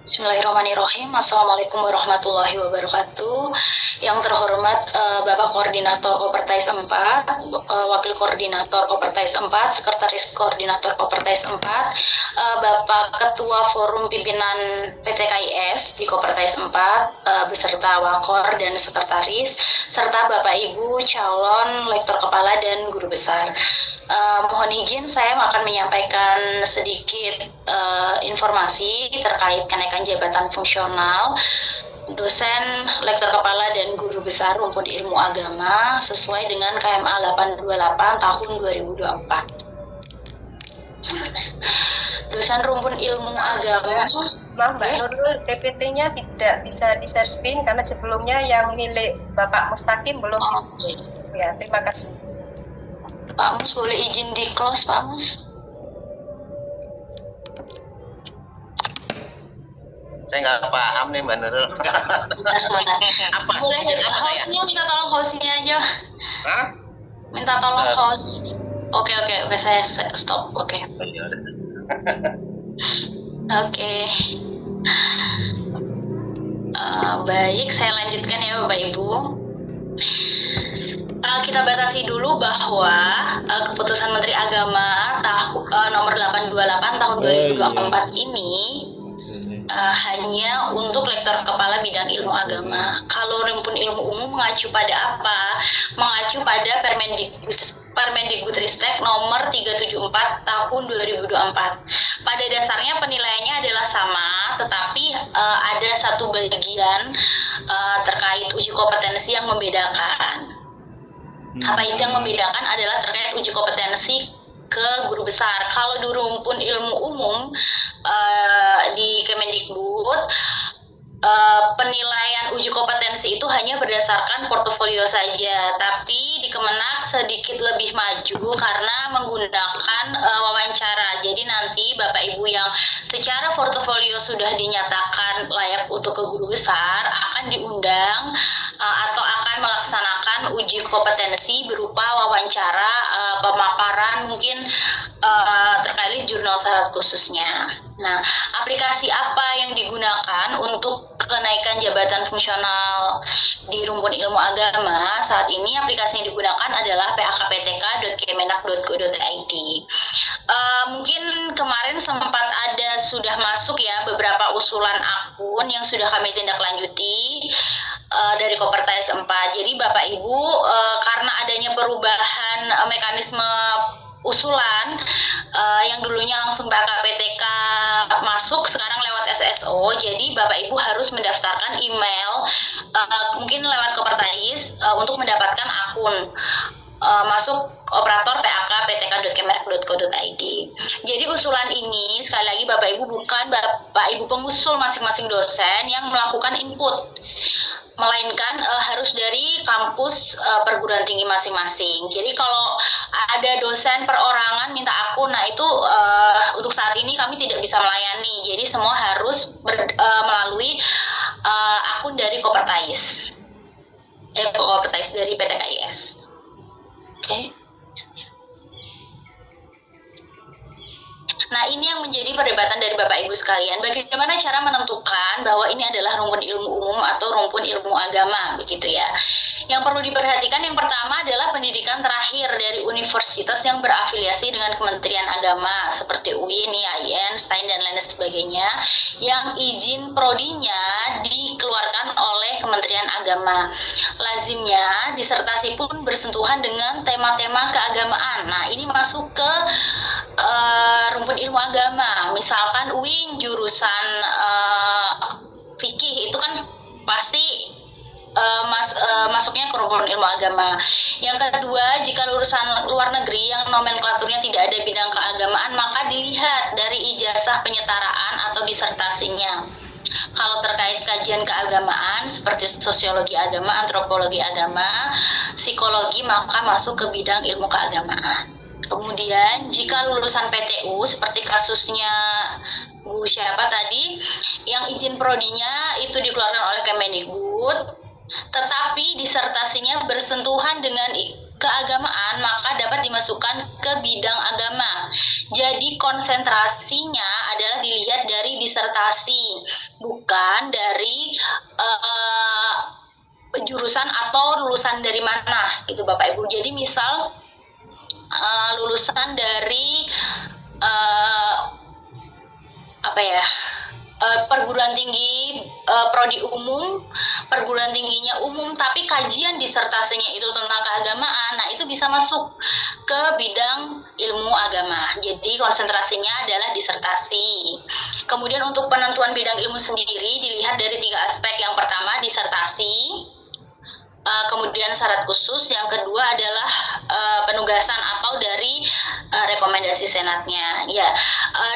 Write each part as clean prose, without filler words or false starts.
Bismillahirrahmanirrahim. Assalamualaikum warahmatullahi wabarakatuh. Yang terhormat Bapak Koordinator Kopertais 4, Wakil Koordinator Kopertais 4, Sekretaris Koordinator Kopertais 4, Bapak Ketua Forum Pimpinan PT KIS di Kopertais 4, beserta Wakor dan Sekretaris, serta Bapak Ibu calon Lektor Kepala dan Guru Besar. Mohon izin saya akan menyampaikan sedikit informasi terkait kenaikan jabatan fungsional dosen, lektor kepala, dan guru besar rumpun ilmu agama sesuai dengan KMA 828 tahun 2024. Dosen rumpun ilmu agama. Maaf Mbak Nurul, PPT-nya tidak bisa di-share screen karena sebelumnya yang milik Bapak Mustaqim belum. Ya, terima kasih. Pak Mus boleh izin di close, Pak Mus? Saya nggak paham nih Mbak Nurul. Apa? Boleh hostnya minta tolong hostnya aja. Hah? Minta tolong host. Oke, saya stop. Oke. Oke. Baik, saya lanjutkan ya Bapak Ibu. Kita batasi dulu bahwa keputusan Menteri Agama nomor 828 tahun 2024 ini hanya untuk lektor kepala bidang ilmu agama. Kalau rumpun ilmu umum mengacu pada apa? Mengacu pada Permendikbudristek nomor 374 tahun 2024. Pada dasarnya penilaiannya adalah sama, tetapi ada satu bagian terkait uji kompetensi yang membedakan. Apa itu yang membedakan adalah terkait uji kompetensi ke guru besar. Kalau di rumpun ilmu umum di Kemendikbud, penilaian uji kompetensi itu hanya berdasarkan portofolio saja, tapi di Kemenak sedikit lebih maju karena menggunakan wawancara. Jadi nanti Bapak Ibu yang secara portofolio sudah dinyatakan layak untuk ke guru besar akan diundang atau akan melaksanakan uji kompetensi berupa wawancara, pemaparan mungkin terkait jurnal syarat khususnya. Nah, aplikasi apa yang digunakan untuk kenaikan jabatan fungsional di rumpun ilmu agama saat ini? Aplikasi yang digunakan adalah pakptk.kemenak.go.id. Mungkin kemarin sempat ada sudah masuk ya beberapa usulan akun yang sudah kami tindak lanjuti dari Kopertais 4. Jadi Bapak Ibu, karena adanya perubahan mekanisme usulan yang dulunya langsung PKPTK masuk sekarang lewat SSO, jadi Bapak Ibu harus mendaftarkan email mungkin lewat Kopertais untuk mendapatkan akun masuk operator pak.ptk.kemenak.go.id. Jadi usulan ini sekali lagi Bapak Ibu bukan Bapak Ibu pengusul masing-masing dosen yang melakukan input, melainkan harus dari kampus perguruan tinggi masing-masing. Jadi kalau ada dosen perorangan minta akun, nah itu untuk saat ini kami tidak bisa melayani. Jadi semua harus melalui akun dari Kopertais. Kopertais dari PT KIS. Oke. Nah, ini yang menjadi perdebatan dari Bapak Ibu sekalian. Bagaimana cara menentukan bahwa ini adalah rumpun ilmu umum atau rumpun ilmu agama, begitu ya. Yang perlu diperhatikan yang pertama adalah pendidikan terakhir dari universitas yang berafiliasi dengan Kementerian Agama seperti UIN, IAIN, STAIN, dan lain sebagainya, yang izin prodinya dikeluarkan oleh Kementerian Agama. Lazimnya disertasi pun bersentuhan dengan tema-tema keagamaan. Nah, ini masuk ke rumpun ilmu agama. Misalkan UIN jurusan fikih itu kan pasti masuknya ke rumpun ilmu agama. Yang kedua, jika lulusan luar negeri yang nomenklaturnya tidak ada bidang keagamaan, maka dilihat dari ijazah penyetaraan atau disertasinya. Kalau terkait kajian keagamaan seperti sosiologi agama, antropologi agama, psikologi, maka masuk ke bidang ilmu keagamaan. Kemudian jika lulusan PTU seperti kasusnya Bu siapa tadi yang izin prodinya itu dikeluarkan oleh Kemendikbud, tetapi disertasinya bersentuhan dengan keagamaan, maka dapat dimasukkan ke bidang agama. Jadi konsentrasinya adalah dilihat dari disertasi, bukan dari jurusan atau lulusan dari mana gitu Bapak Ibu. Jadi misal lulusan dari perguruan tinggi prodi umum, perguruan tingginya umum, tapi kajian disertasinya itu tentang keagamaan, nah itu bisa masuk ke bidang ilmu agama. Jadi konsentrasinya adalah disertasi. Kemudian untuk penentuan bidang ilmu sendiri dilihat dari 3 aspek. Yang pertama disertasi, kemudian syarat khusus, yang kedua adalah penugasan atau dari rekomendasi senatnya. Ya,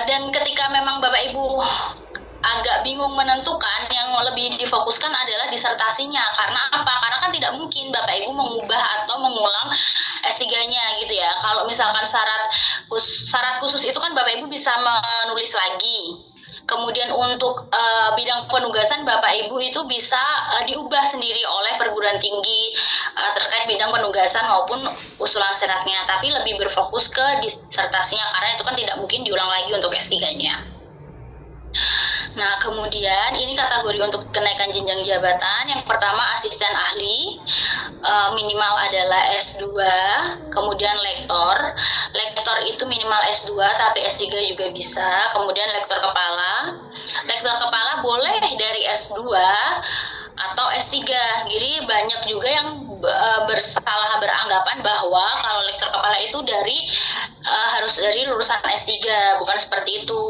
dan ketika memang Bapak Ibu agak bingung menentukan, yang lebih difokuskan adalah disertasinya. Karena apa? Karena kan tidak mungkin Bapak Ibu mengubah atau mengulang S3-nya gitu ya. Kalau misalkan syarat khusus itu kan Bapak Ibu bisa menulis lagi. Kemudian untuk bidang penugasan Bapak Ibu itu bisa diubah sendiri oleh perguruan tinggi terkait bidang penugasan maupun usulan senatnya. Tapi lebih berfokus ke disertasinya karena itu kan tidak mungkin diulang lagi untuk S3-nya. Nah, kemudian ini kategori untuk kenaikan jenjang jabatan. Yang pertama asisten ahli, minimal adalah S2, kemudian lektor. Lektor itu minimal S2 tapi S3 juga bisa. Kemudian lektor kepala. Lektor kepala boleh dari S2 atau S3. Jadi banyak juga yang bersalah beranggapan bahwa kalau lektor kepala itu harus dari lulusan S3, bukan seperti itu.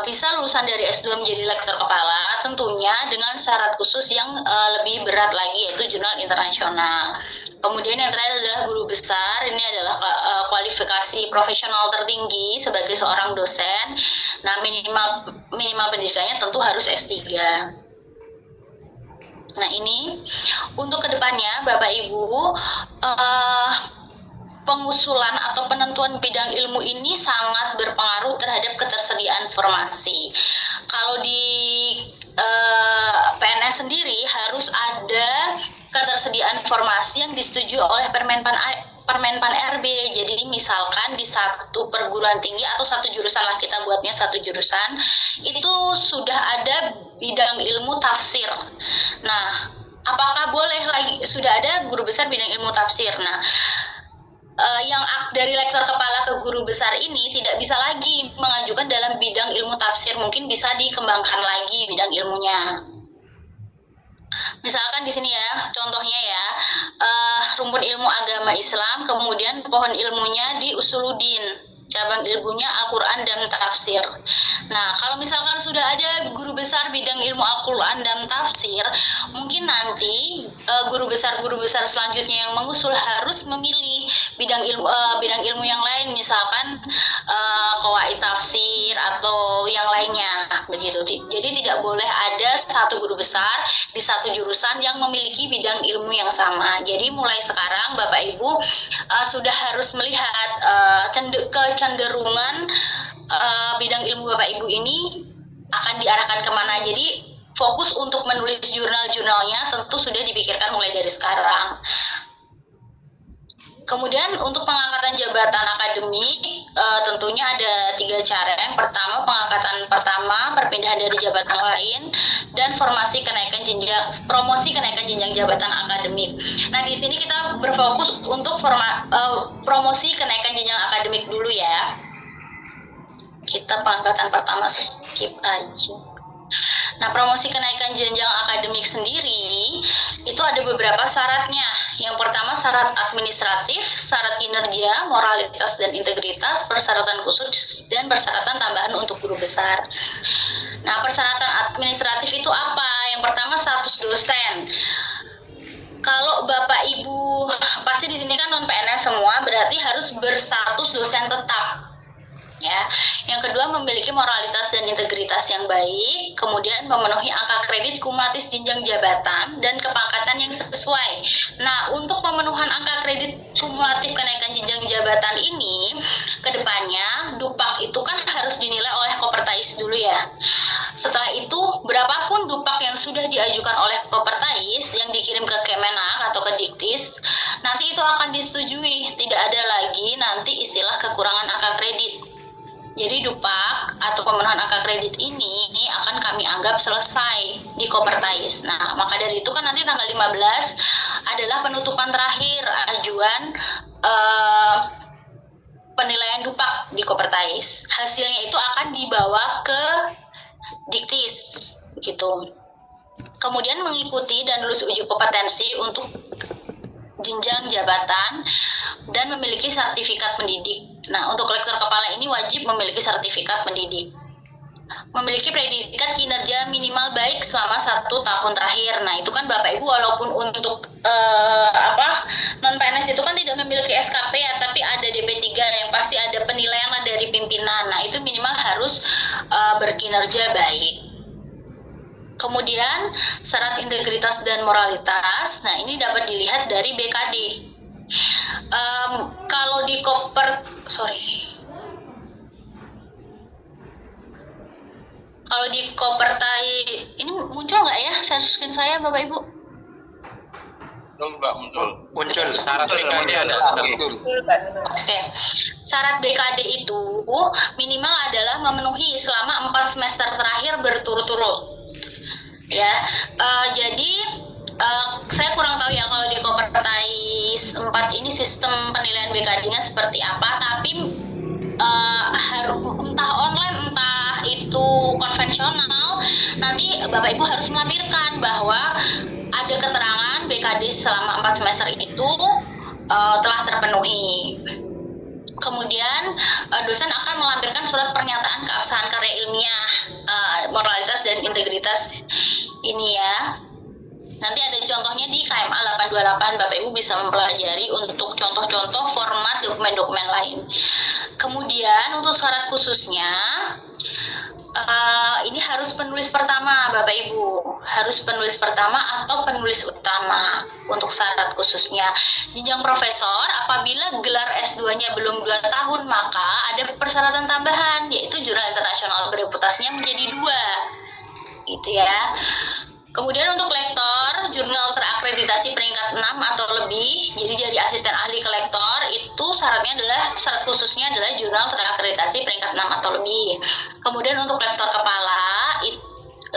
Bisa lulusan dari S2 menjadi lektor kepala, tentunya dengan syarat khusus yang lebih berat lagi, yaitu jurnal internasional. Kemudian yang terakhir adalah guru besar. Ini adalah kualifikasi profesional tertinggi sebagai seorang dosen. Nah, minimal pendidikannya tentu harus S3. Nah, ini untuk kedepannya Bapak Ibu, pengusulan atau penentuan bidang ilmu ini sangat berpengaruh terhadap ketersediaan informasi. Kalau di PNS sendiri harus ada ketersediaan informasi yang disetujui oleh Permenpan RB. Jadi misalkan di satu perguruan tinggi atau satu jurusan lah, kita buatnya satu jurusan, itu sudah ada bidang ilmu tafsir. Nah, apakah boleh lagi sudah ada guru besar bidang ilmu tafsir? Nah, yang dari lektor kepala ke guru besar ini tidak bisa lagi mengajukan dalam bidang ilmu tafsir, mungkin bisa dikembangkan lagi bidang ilmunya. Misalkan di sini ya, contohnya ya, rumpun ilmu agama Islam, kemudian pohon ilmunya di Usuluddin, cabang ilmunya Al-Quran dan Tafsir. Nah, kalau misalkan sudah ada guru besar bidang ilmu Al-Quran dan Tafsir, mungkin nanti guru besar selanjutnya yang mengusul harus memilih bidang ilmu yang lain, misalkan qawaid tafsir atau yang lainnya, begitu. Jadi tidak boleh ada satu guru besar di satu jurusan yang memiliki bidang ilmu yang sama. Jadi mulai sekarang Bapak Ibu sudah harus melihat kecenderungan bidang ilmu Bapak Ibu ini akan diarahkan kemana. Jadi fokus untuk menulis jurnal-jurnalnya tentu sudah dipikirkan mulai dari sekarang. Kemudian untuk pengangkatan jabatan akademik tentunya ada 3 cara. Yang pertama, pengangkatan pertama, perpindahan dari jabatan lain, dan promosi kenaikan jenjang jabatan akademik. Nah, di sini kita berfokus untuk promosi kenaikan jenjang akademik dulu ya. Kita pengangkatan pertama skip aja. Nah, promosi kenaikan jenjang akademik sendiri itu ada beberapa syaratnya. Yang pertama, syarat administratif, syarat kinerja, moralitas dan integritas, persyaratan khusus, dan persyaratan tambahan untuk guru besar. Nah, persyaratan administratif itu apa? Yang pertama, status dosen. Kalau Bapak Ibu pasti di sini kan non PNS semua, berarti harus berstatus dosen tetap. Ya, yang kedua memiliki moralitas dan integritas yang baik, kemudian memenuhi angka kredit kumulatif jenjang jabatan dan kepangkatan yang sesuai. Nah, untuk pemenuhan angka kredit kumulatif kenaikan jenjang jabatan ini, kedepannya Dupak itu kan harus dinilai oleh Kopertais dulu ya. Setelah itu, berapapun Dupak yang sudah diajukan oleh Kopertais yang dikirim ke Kemenak atau ke Diktis, nanti itu akan disetujui. Tidak ada lagi nanti istilah kekurangan angka kredit. Jadi DUPAK atau pemenuhan angka kredit ini akan kami anggap selesai di Kopertais. Nah, maka dari itu kan nanti tanggal 15 adalah penutupan terakhir ajuan penilaian DUPAK di Kopertais. Hasilnya itu akan dibawa ke Diktis, gitu. Kemudian mengikuti dan lulus uji kompetensi untuk jenjang jabatan dan memiliki sertifikat pendidik. Nah, untuk lektor kepala ini wajib memiliki sertifikat pendidik. Memiliki predikat kinerja minimal baik selama 1 tahun terakhir. Nah, itu kan Bapak Ibu walaupun untuk non-PNS itu kan tidak memiliki SKP ya, tapi ada DP3 yang pasti ada penilaian dari pimpinan. Nah, itu minimal harus berkinerja baik. Kemudian syarat integritas dan moralitas. Nah, ini dapat dilihat dari BKD. Kalau di Kalau di Kopertai ini muncul nggak ya share screen saya, Bapak Ibu? Muncul. Syarat BKD ada. Oke. Syarat BKD itu minimal adalah memenuhi selama 4 semester terakhir berturut-turut. Ya, jadi saya kurang tahu ya kalau di Kopertais 4 ini sistem penilaian BKD-nya seperti apa, tapi entah online entah itu konvensional, nanti Bapak Ibu harus melampirkan bahwa ada keterangan BKD selama 4 semester itu telah terpenuhi. Kemudian dosen akan melampirkan surat pernyataan keabsahan karya ilmiah, moralitas dan integritas ini ya. Nanti ada contohnya di KMA 828, Bapak Ibu bisa mempelajari untuk contoh-contoh format dokumen-dokumen lain. Kemudian untuk syarat khususnya, ini harus penulis pertama Bapak Ibu, harus penulis pertama atau penulis utama untuk syarat khususnya. Jenjang profesor apabila gelar S2-nya belum 2 tahun maka ada persyaratan tambahan, yaitu jurnal internasional bereputasinya menjadi 2, gitu ya. Kemudian untuk lektor, jurnal terakreditasi peringkat 6 atau lebih, jadi dari asisten ahli ke lektor, itu syarat khususnya adalah jurnal terakreditasi peringkat 6 atau lebih. Kemudian untuk lektor kepala,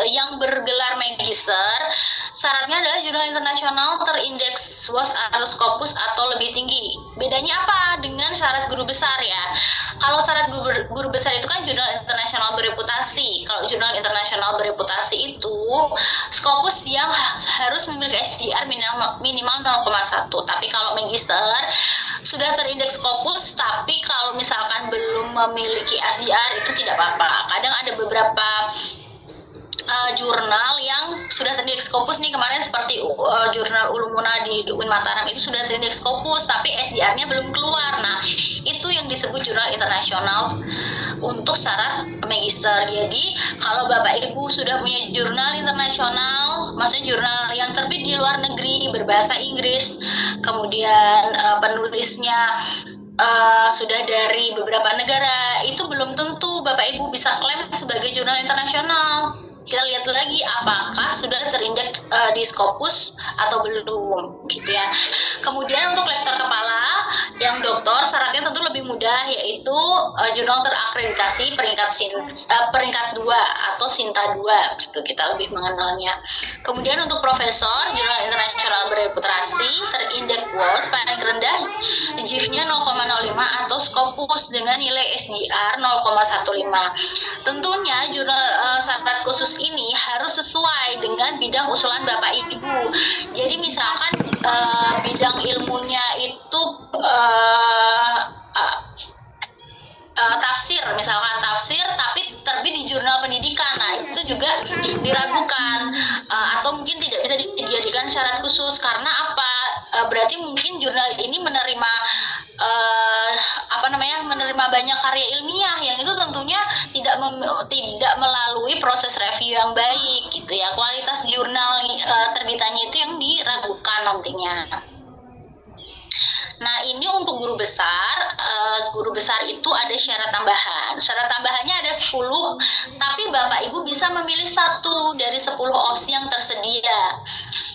yang bergelar magister, syaratnya adalah jurnal internasional terindeks WOS atau Scopus atau lebih tinggi. Bedanya apa dengan syarat guru besar ya? Kalau syarat guru besar itu kan jurnal internasional bereputasi. Kalau jurnal internasional bereputasi itu Scopus yang harus memiliki SDR minimal 0,1. Tapi kalau magister sudah terindeks Scopus, tapi kalau misalkan belum memiliki SDR itu tidak apa-apa. Kadang ada beberapa jurnal yang sudah terindeks Scopus nih, kemarin seperti jurnal Ulumuna di UIN Mataram itu sudah terindeks Scopus tapi SDR-nya belum keluar. Nah, itu yang disebut jurnal internasional untuk syarat magister. Jadi, kalau Bapak Ibu sudah punya jurnal internasional, maksudnya jurnal yang terbit di luar negeri berbahasa Inggris, kemudian penulisnya sudah dari beberapa negara, itu belum tentu Bapak Ibu bisa klaim sebagai jurnal internasional. Kita lihat lagi apakah sudah terindeks di Scopus atau belum, gitu ya. Kemudian untuk lektor kepala yang doktor, syaratnya tentu lebih mudah, yaitu jurnal terakreditasi peringkat 2 atau Sinta 2, gitu kita lebih mengenalnya. Kemudian untuk profesor, jurnal internasional bereputasi terindeks WOS paling rendah JIF-nya 0,05 atau Scopus dengan nilai SGR 0,15. Tentunya jurnal syarat khusus ini harus sesuai dengan bidang usulan Bapak Ibu. Jadi misalkan bidang ilmunya itu tafsir, misalkan tafsir tapi terbit di jurnal pendidikan, nah itu juga diragukan atau mungkin tidak bisa dijadikan syarat khusus. Karena apa? Berarti mungkin jurnal ini menerima menerima banyak karya ilmiah yang itu tentunya tidak melalui proses review yang baik, gitu ya. Kualitas jurnal terbitannya itu yang diragukan nantinya. Nah, ini untuk guru besar itu ada syarat tambahan. Syarat tambahannya ada 10, tapi Bapak Bapak Ibu bisa memilih satu dari 10 opsi yang tersedia.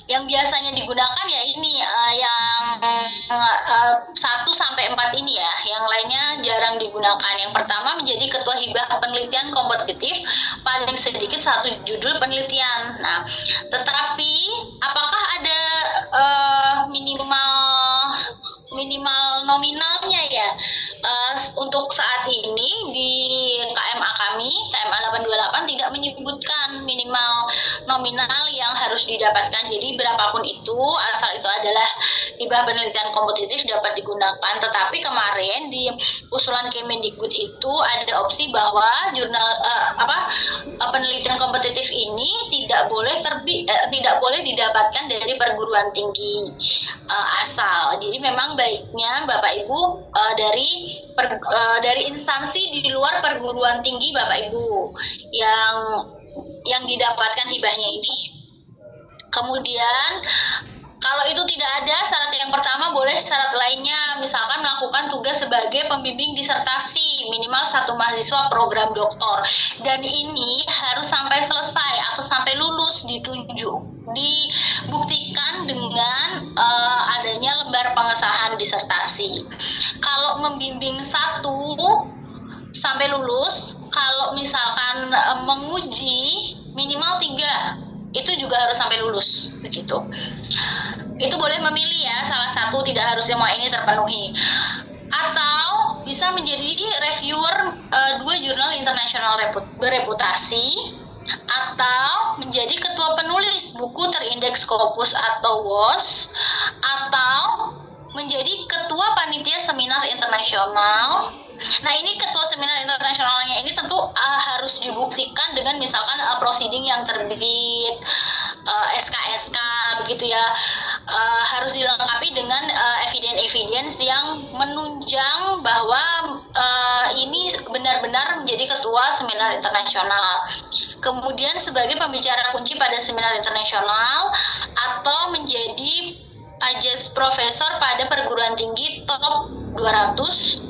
Yang biasanya digunakan ya ini yang 1 sampai 4 ini ya. Yang lainnya jarang digunakan. Yang pertama menjadi ketua hibah penelitian kompetitif, paling sedikit 1 judul penelitian. Nah, tetapi apakah ada minimal nominalnya ya? Untuk saat ini di KMA kami, KMA 828 tidak menyebutkan minimal nominal yang harus didapatkan. Jadi berapapun itu, asal itu adalah hibah penelitian kompetitif dapat digunakan. Tetapi kemarin di usulan Kemendikbud itu ada opsi bahwa penelitian kompetitif ini tidak boleh didapatkan dari perguruan tinggi asal. Jadi memang baiknya Bapak Ibu dari instansi di luar perguruan tinggi Bapak Ibu yang didapatkan hibahnya ini. Kemudian kalau itu tidak ada, syarat yang pertama boleh syarat lainnya, misalkan melakukan tugas sebagai pembimbing disertasi minimal 1 mahasiswa program doktor, dan ini harus sampai selesai atau sampai lulus dibuktikan dengan adanya lembar pengesahan disertasi. Kalau membimbing 1 sampai lulus, kalau misalkan menguji minimal 3, itu juga harus sampai lulus, begitu. Itu boleh memilih ya, salah satu, tidak harus semua ini terpenuhi. Atau bisa menjadi reviewer 2 jurnal internasional bereputasi, atau menjadi ketua penulis buku terindeks Scopus atau WOS, atau menjadi ketua panitia seminar internasional. Nah, ini ketua seminar internasionalnya ini tentu harus dibuktikan dengan misalkan proceeding yang terbit, SK-SK begitu ya, harus dilengkapi dengan evidence yang menunjang bahwa ini benar-benar menjadi ketua seminar internasional. Kemudian sebagai pembicara kunci pada seminar internasional, atau menjadi adjunct profesor pada perguruan tinggi top 200,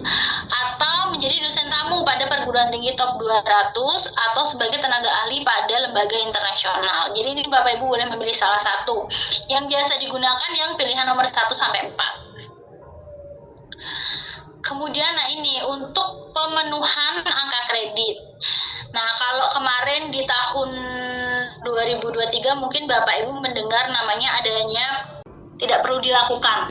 atau menjadi dosen tamu pada perguruan tinggi top 200, atau sebagai tenaga ahli pada lembaga internasional. Jadi ini Bapak Ibu boleh memilih salah satu. Yang biasa digunakan yang pilihan nomor 1 sampai 4. Kemudian ini untuk pemenuhan angka kredit. Nah, kalau kemarin di tahun 2023 mungkin Bapak Ibu mendengar namanya adanya tidak perlu dilakukan.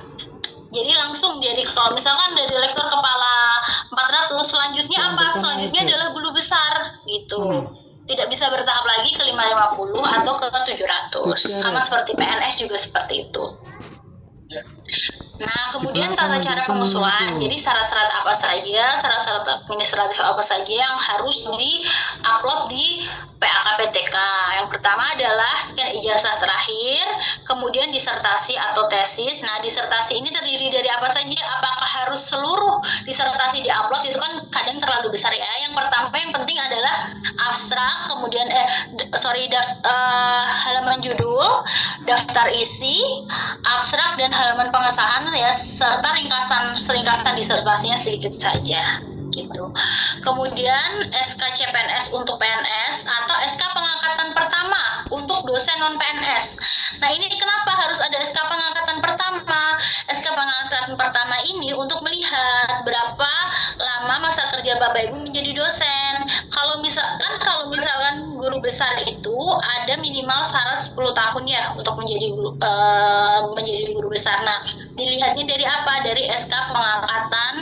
Jadi langsung kalau misalkan dari lektor kepala 400, selanjutnya apa? Selanjutnya adalah guru besar gitu. Tidak bisa bertahap lagi ke 550 atau ke 700. Sama seperti PNS juga seperti itu. Nah, kemudian tata cara pengusulan. Jadi syarat-syarat apa saja, syarat-syarat administratif apa saja yang harus di-upload di PAKPTK. Yang pertama adalah scan ijazah terakhir, kemudian disertasi atau tesis. Nah, disertasi ini terdiri dari apa saja? Apakah harus seluruh disertasi di-upload? Itu kan kadang terlalu besar ya. Yang pertama yang penting adalah abstrak, kemudian halaman judul, daftar isi, abstrak dan halaman pengesahan ya, serta ringkasan disertasinya sedikit saja gitu. Kemudian SK CPNS untuk PNS atau SK pengangkatan pertama untuk dosen non PNS. Nah, ini kenapa harus ada SK pengangkatan pertama? SK pengangkatan pertama ini untuk melihat berapa lama masa kerja Bapak Ibu menjadi dosen. Kalau misalkan guru besar itu ada minimal syarat 10 tahun ya untuk menjadi guru besar. Nah, dilihatnya dari apa? Dari SK pengangkatan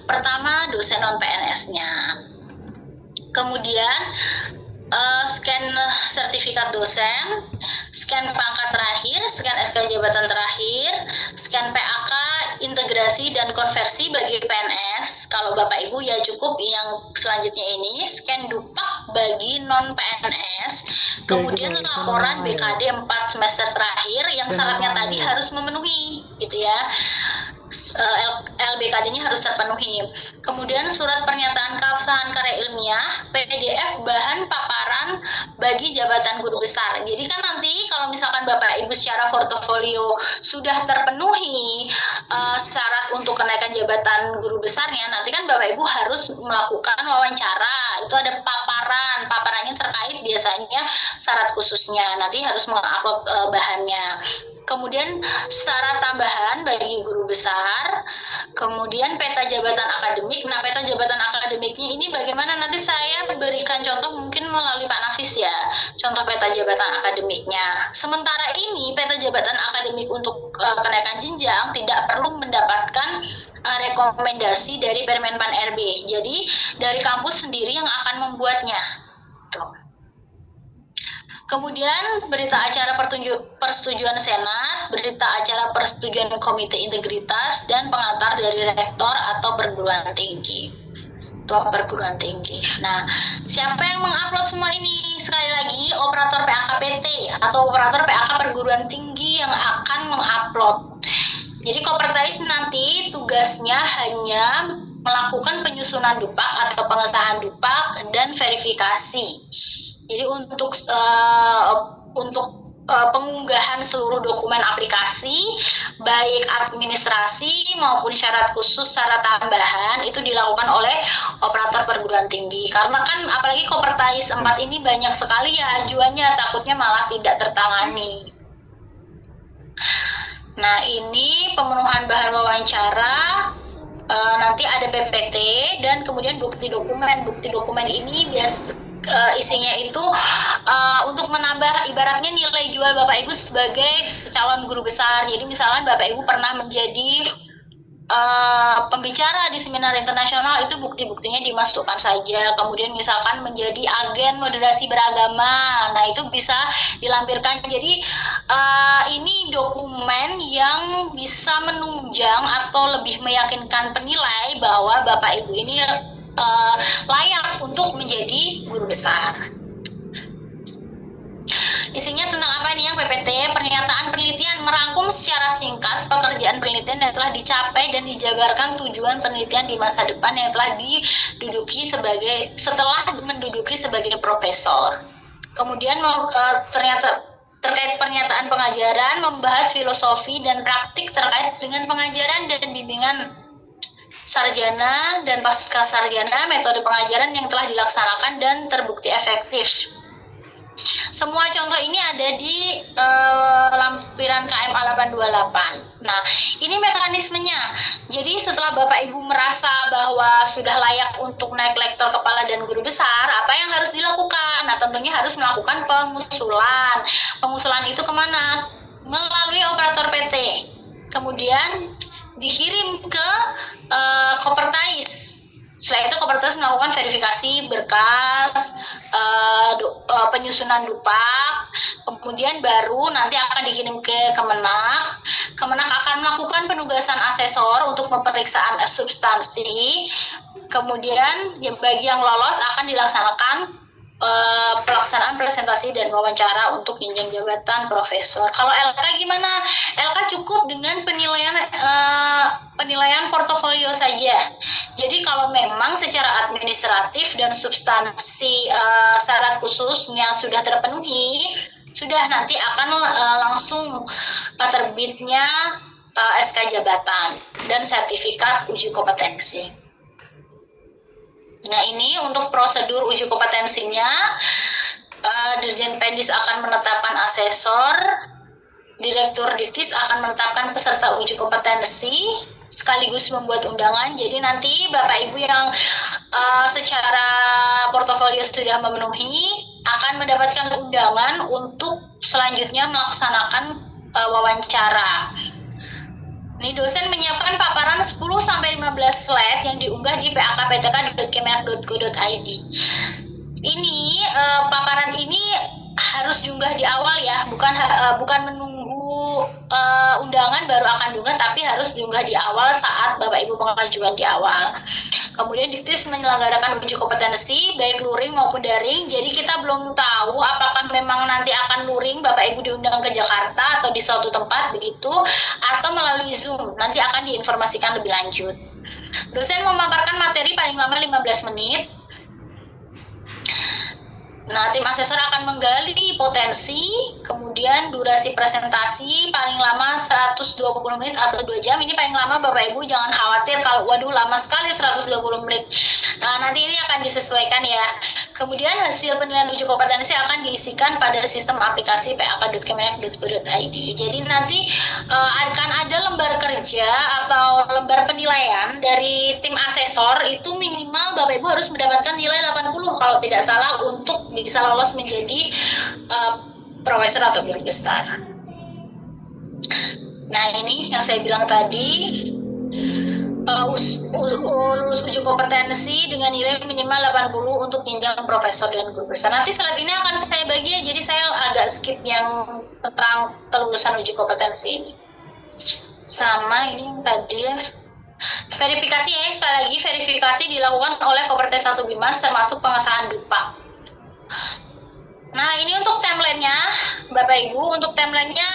pertama dosen non PNS-nya. Kemudian scan sertifikat dosen, scan pangkat terakhir, scan SK jabatan terakhir, scan PAK integrasi dan konversi bagi PNS. Kalau Bapak Ibu ya cukup yang selanjutnya ini, scan dupak bagi non PNS. Kemudian laporan BKD 4 semester terakhir yang syaratnya tadi harus memenuhi gitu ya. LBKD-nya harus terpenuhi. Kemudian surat pernyataan keabsahan karya ilmiah, PDF bahan paparan bagi jabatan guru besar. Jadi kan nanti kalau misalkan Bapak Ibu secara portofolio sudah terpenuhi syarat untuk kenaikan jabatan guru besarnya, nanti kan Bapak Ibu harus melakukan wawancara. Itu ada paparannya terkait biasanya syarat khususnya. Nanti harus mengupload bahannya. Kemudian syarat tambahan bagi guru besar, kemudian peta jabatan akademik. Nah, peta jabatan akademiknya ini bagaimana? Nanti saya berikan contoh mungkin melalui Pak Nafis ya, contoh peta jabatan akademiknya. Sementara ini peta jabatan akademik untuk kenaikan jenjang tidak perlu mendapatkan rekomendasi dari Permenpan RB. Jadi dari kampus sendiri yang akan membuatnya. Tuh. Kemudian berita acara persetujuan Senat, berita acara persetujuan Komite Integritas, dan pengantar dari rektor atau perguruan tinggi. Tua perguruan tinggi. Nah, siapa yang mengupload semua ini? Sekali lagi, operator PAKPT atau operator PAK perguruan tinggi yang akan mengupload. Jadi Kopertais nanti tugasnya hanya melakukan penyusunan dupak atau pengesahan dupak dan verifikasi. Jadi untuk pengunggahan seluruh dokumen aplikasi, baik administrasi maupun syarat khusus, syarat tambahan, itu dilakukan oleh operator perguruan tinggi. Karena kan apalagi Kopertais 4 ini banyak sekali ya ajuannya, takutnya malah tidak tertangani. Nah, ini pemenuhan bahan wawancara, nanti ada PPT, dan kemudian bukti dokumen. Bukti dokumen ini isinya itu untuk menambah ibaratnya nilai jual Bapak Ibu sebagai calon guru besar. Jadi misalnya Bapak Ibu pernah menjadi pembicara di seminar internasional, itu bukti-buktinya dimasukkan saja. Kemudian misalkan menjadi agen moderasi beragama, nah itu bisa dilampirkan. Jadi ini dokumen yang bisa menunjang atau lebih meyakinkan penilai bahwa Bapak Ibu ini layak untuk menjadi guru besar. Isinya tentang apa nih yang PPT? Pernyataan penelitian merangkum secara singkat pekerjaan penelitian yang telah dicapai dan dijabarkan tujuan penelitian di masa depan yang telah setelah menduduki sebagai profesor. Kemudian terkait pernyataan pengajaran, membahas filosofi dan praktik terkait dengan pengajaran dan bimbingan sarjana dan pasca sarjana, metode pengajaran yang telah dilaksanakan dan terbukti efektif. Semua contoh ini ada di lampiran KMA 828. Nah, ini mekanismenya. Jadi setelah Bapak Ibu merasa bahwa sudah layak untuk naik lektor kepala dan guru besar, apa yang harus dilakukan? Nah, tentunya harus melakukan pengusulan. Pengusulan itu kemana? Melalui operator PT. Kemudian dikirim ke Kopertais. Setelah itu Kopertais melakukan verifikasi berkas, penyusunan dupak, kemudian baru nanti akan dikirim ke Kemenak. Kemenak akan melakukan penugasan asesor untuk pemeriksaan substansi. Kemudian bagi yang lolos akan dilaksanakan pelaksanaan presentasi dan wawancara untuk jenjang jabatan profesor. Kalau LK gimana? LK cukup dengan penilaian portofolio saja. Jadi kalau memang secara administratif dan substansi syarat khususnya sudah terpenuhi, sudah nanti akan langsung terbitnya SK jabatan dan sertifikat uji kompetensi. Nah, ini untuk prosedur uji kompetensinya, Dirjen Pendis akan menetapkan asesor, Direktur Diktis akan menetapkan peserta uji kompetensi, sekaligus membuat undangan. Jadi nanti Bapak Ibu yang secara portofolio sudah memenuhi akan mendapatkan undangan untuk selanjutnya melaksanakan wawancara. Ini dosen menyiapkan paparan 10-15 slide yang diunggah di pakptk.kemenak.go.id. Ini paparan ini harus diunggah di awal ya, bukan menunggu undangan baru akan diunggah, tapi harus diunggah di awal saat Bapak Ibu pengajuan di awal. Kemudian Diktis menyelenggarakan uji kompetensi baik luring maupun daring. Jadi kita belum tahu apakah memang nanti akan luring Bapak Ibu diundang ke Jakarta atau di suatu tempat begitu, atau melalui Zoom. Nanti akan diinformasikan lebih lanjut. Dosen memaparkan materi paling lama 15 menit. Nah, tim asesor akan menggali potensi, kemudian durasi presentasi paling lama 120 menit atau 2 jam. Ini paling lama, Bapak Ibu jangan khawatir kalau waduh lama sekali 120 menit. Nah, nanti ini akan disesuaikan ya. Kemudian hasil penilaian uji kompetensi akan diisikan pada sistem aplikasi pak.kemenak.go.id. Jadi nanti akan ada lembar kerja atau lembar penilaian dari tim asesor, itu minimal Bapak Ibu harus mendapatkan nilai 80 kalau tidak salah untuk bisa lolos menjadi profesor atau guru besar. Nah, ini yang saya bilang tadi, lulus uji kompetensi dengan nilai minimal 80 untuk jenjang profesor dan guru besar. Nanti slide ini akan saya bagi ya, jadi saya agak skip yang tentang kelulusan uji kompetensi ini. Sama ini yang tadi ya. Verifikasi ya, sekali lagi verifikasi dilakukan oleh Kopertais 1 Bimas termasuk pengesahan DUPA. Nah, ini untuk timeline-nya, Bapak Ibu. Untuk timeline-nya,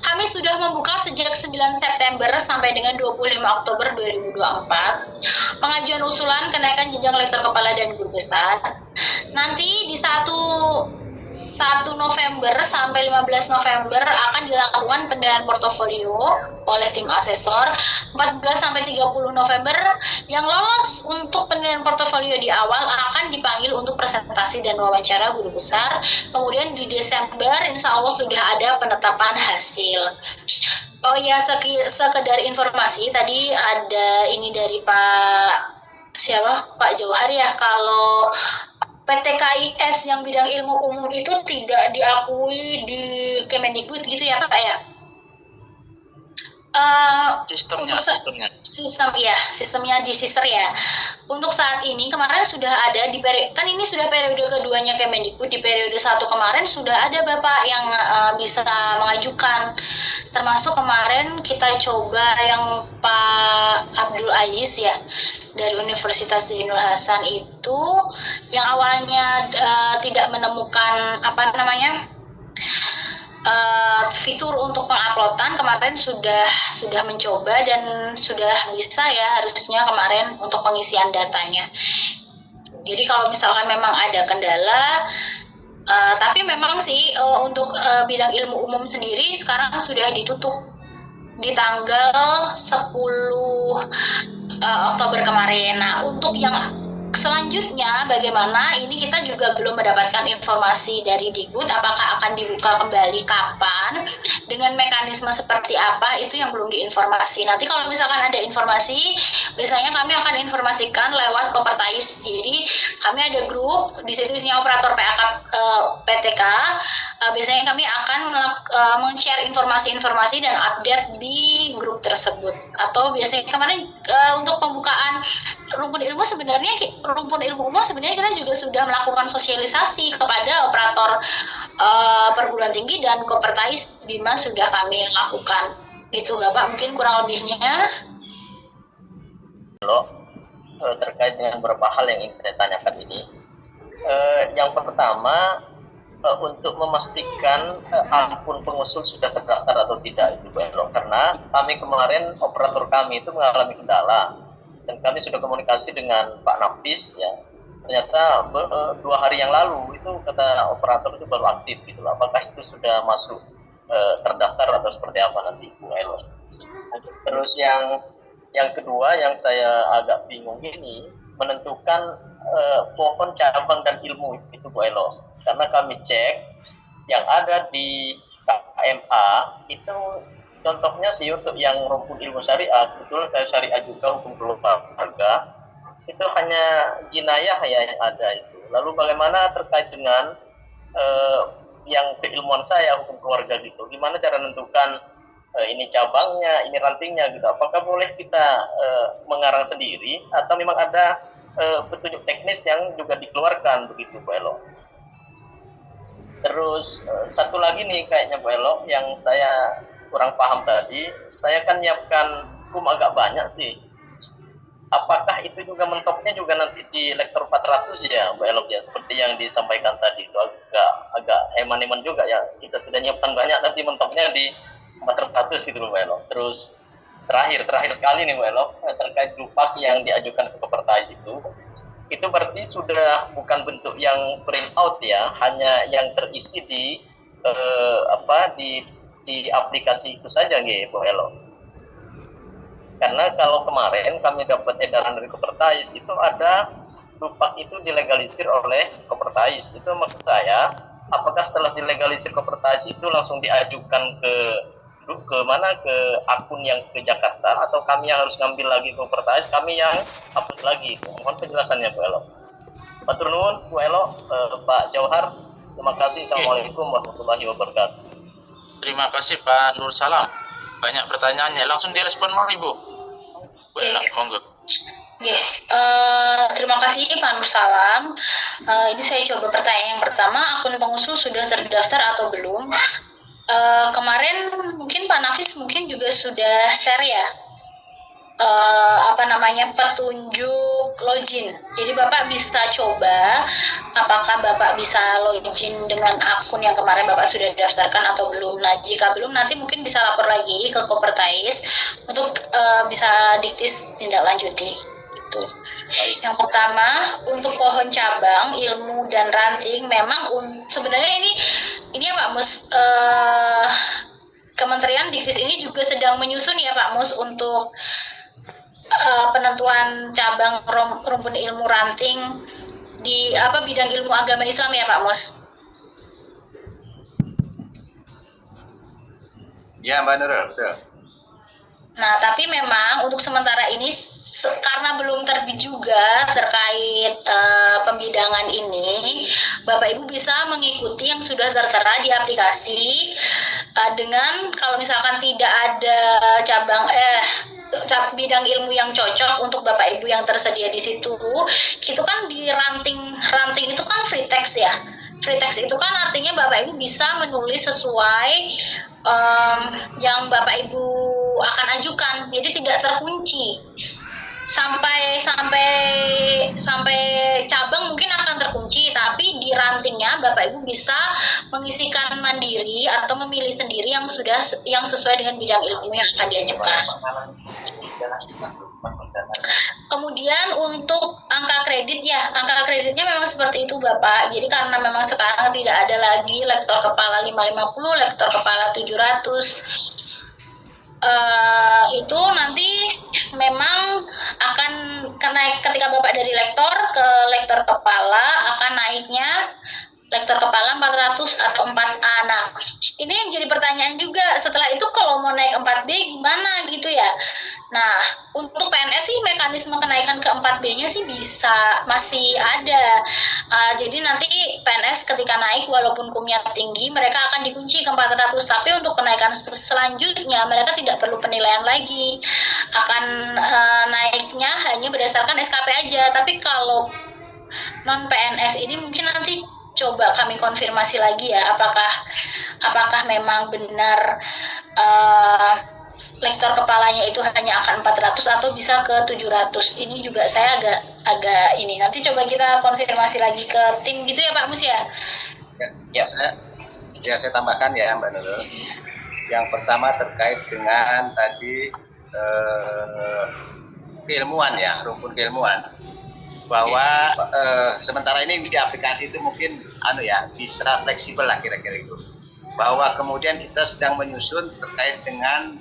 kami sudah membuka sejak 9 September sampai dengan 25 Oktober 2024. Pengajuan usulan kenaikan jenjang lektor kepala dan guru besar. Nanti di 1 November sampai 15 November akan dilakukan penilaian portofolio oleh tim asesor. 14 sampai 30 November yang lolos untuk penilaian portofolio di awal akan dipanggil untuk presentasi dan wawancara guru besar. Kemudian di Desember insya Allah sudah ada penetapan hasil. Oh ya, sekedar informasi, tadi ada ini dari Pak Jauhar ya, kalau PT KIS yang bidang ilmu umum itu tidak diakui di Kemendikbud gitu ya Pak ya? Sistemnya di Sister ya. Untuk saat ini kemarin sudah ada kan ini sudah periode keduanya Kemendikbud. Di periode 1 kemarin sudah ada Bapak yang bisa mengajukan. Termasuk kemarin kita coba yang Pak Abdul Aziz ya dari Universitas Zainul Hasan itu yang awalnya tidak menemukan fitur untuk penguploadan, kemarin sudah mencoba dan sudah bisa ya harusnya kemarin untuk pengisian datanya. Jadi kalau misalkan memang ada kendala, tapi memang sih untuk bidang ilmu umum sendiri sekarang sudah ditutup di tanggal 10 Oktober kemarin. Nah, untuk yang selanjutnya bagaimana, ini kita juga belum mendapatkan informasi dari Dikbud apakah akan dibuka kembali kapan, dengan mekanisme seperti apa, itu yang belum diinformasi. Nanti kalau misalkan ada informasi, biasanya kami akan informasikan lewat Kopertais. Jadi kami ada grup, di situ isinya operator PAK PTK. Biasanya kami akan men-share informasi-informasi dan update di grup tersebut. Atau biasanya kemarin untuk pembukaan rumpun ilmu umum sebenarnya kita juga sudah melakukan sosialisasi kepada operator perguruan tinggi dan Kopertais Bima sudah kami lakukan. Itu Bapak mungkin kurang lebihnya. Halo, terkait dengan beberapa hal yang ingin saya tanyakan ini. Yang pertama, untuk memastikan akun pengusul sudah terdaftar atau tidak itu Bu Elo, karena kami kemarin operator kami itu mengalami kendala dan kami sudah komunikasi dengan Pak Nafis ya, ternyata 2 hari yang lalu itu kata operator itu baru aktif gitu loh. Apakah itu sudah masuk terdaftar atau seperti apa nanti Bu Elo? Terus yang kedua yang saya agak bingung ini menentukan pohon cabang dan ilmu itu Bu Elo, karena kami cek yang ada di KMA itu contohnya sih untuk yang rumpun ilmu syariah, kebetulan saya syariah juga hukum keluarga, itu hanya jinayah ya yang ada itu. Lalu bagaimana terkait dengan yang keilmuan saya hukum keluarga gitu, gimana cara menentukan ini cabangnya, ini rantingnya gitu, apakah boleh kita mengarang sendiri atau memang ada petunjuk teknis yang juga dikeluarkan begitu Bu Elo. Terus satu lagi nih kayaknya Bu Elo yang saya kurang paham tadi, saya kan nyiapkan agak banyak sih. Apakah itu juga mentoknya juga nanti di lektor 400 ya Bu Elo ya, seperti yang disampaikan tadi itu agak heman-heman juga ya, kita sudah nyiapkan banyak tapi mentoknya di 400 gitu Bu Elo. Terus terakhir sekali nih Bu Elo, terkait dupak yang diajukan ke Kopertais itu berarti sudah bukan bentuk yang print out ya, hanya yang terisi di di aplikasi itu saja gitu Bu Elo. Karena kalau kemarin kami dapat edaran dari Kopertais itu ada Dupak itu dilegalisir oleh Kopertais. Itu maksud saya, apakah setelah dilegalisir Kopertais itu langsung diajukan ke mana, ke akun yang ke Jakarta, atau kami yang harus ngambil lagi Kopertais, kami yang hapus lagi? Mohon penjelasannya Bu Elo. Matur nuwun Bu Elo, Pak Jauhar. Terima kasih. Assalamualaikum warahmatullahi wabarakatuh. Terima kasih Pak Nur Salam. Banyak pertanyaannya, langsung direspon mau Ibu. Bu Elo, monggo. Terima kasih Pak Nur Salam. Ini saya coba pertanyaan yang pertama, akun pengusul sudah terdaftar atau belum? Kemarin mungkin Pak Nafis mungkin juga sudah share ya, petunjuk login. Jadi Bapak bisa coba apakah Bapak bisa login dengan akun yang kemarin Bapak sudah daftarkan atau belum. Nah, jika belum nanti mungkin bisa lapor lagi ke Kopertais untuk bisa diktis tindak lanjuti. Itu. Yang pertama, untuk pohon cabang, ilmu dan ranting memang sebenarnya ini ya Pak Mus, Kementerian Diktis ini juga sedang menyusun ya Pak Mus untuk penentuan cabang rumpun ilmu ranting di bidang ilmu agama Islam ya Pak Mus. Ya Mbak Nurul, betul. Nah, tapi memang untuk sementara ini karena belum terbit juga terkait pembidangan ini, Bapak Ibu bisa mengikuti yang sudah tertera di aplikasi dengan kalau misalkan tidak ada bidang ilmu yang cocok untuk Bapak Ibu yang tersedia di situ, itu kan di ranting itu kan free text ya. Free text itu kan artinya Bapak Ibu bisa menulis sesuai yang Bapak Ibu akan ajukan, jadi tidak terkunci. Sampai cabang mungkin akan terkunci, tapi di rantingnya Bapak Ibu bisa mengisikan mandiri atau memilih sendiri yang sesuai dengan bidang ilmu yang akan diajukan. Kemudian untuk angka kreditnya memang seperti itu Bapak. Jadi karena memang sekarang tidak ada lagi lektor kepala 550, lektor kepala 700. Itu nanti memang akan naik ketika Bapak dari lektor ke lektor kepala, akan naiknya lektor kepala 400 atau 4A. Nah, ini yang jadi pertanyaan juga, setelah itu kalau mau naik 4B gimana gitu ya. Nah, untuk PNS sih mekanisme kenaikan ke 4B-nya sih masih ada. Jadi nanti PNS ketika naik walaupun kumnya tinggi, mereka akan dikunci ke 400. Tapi untuk kenaikan selanjutnya mereka tidak perlu penilaian lagi. Akan naiknya hanya berdasarkan SKP aja. Tapi kalau non PNS ini mungkin nanti coba kami konfirmasi lagi ya, apakah memang benar lektor kepalanya itu hanya akan 400 atau bisa ke 700. Ini juga saya agak ini. Nanti coba kita konfirmasi lagi ke tim gitu ya Pak Mus ya. Saya tambahkan ya Mbak Nurul. Yang pertama terkait dengan tadi keilmuan ya, rumpun keilmuan. Bahwa sementara ini di aplikasi itu mungkin bisa fleksibel lah kira-kira itu. Bahwa kemudian kita sedang menyusun terkait dengan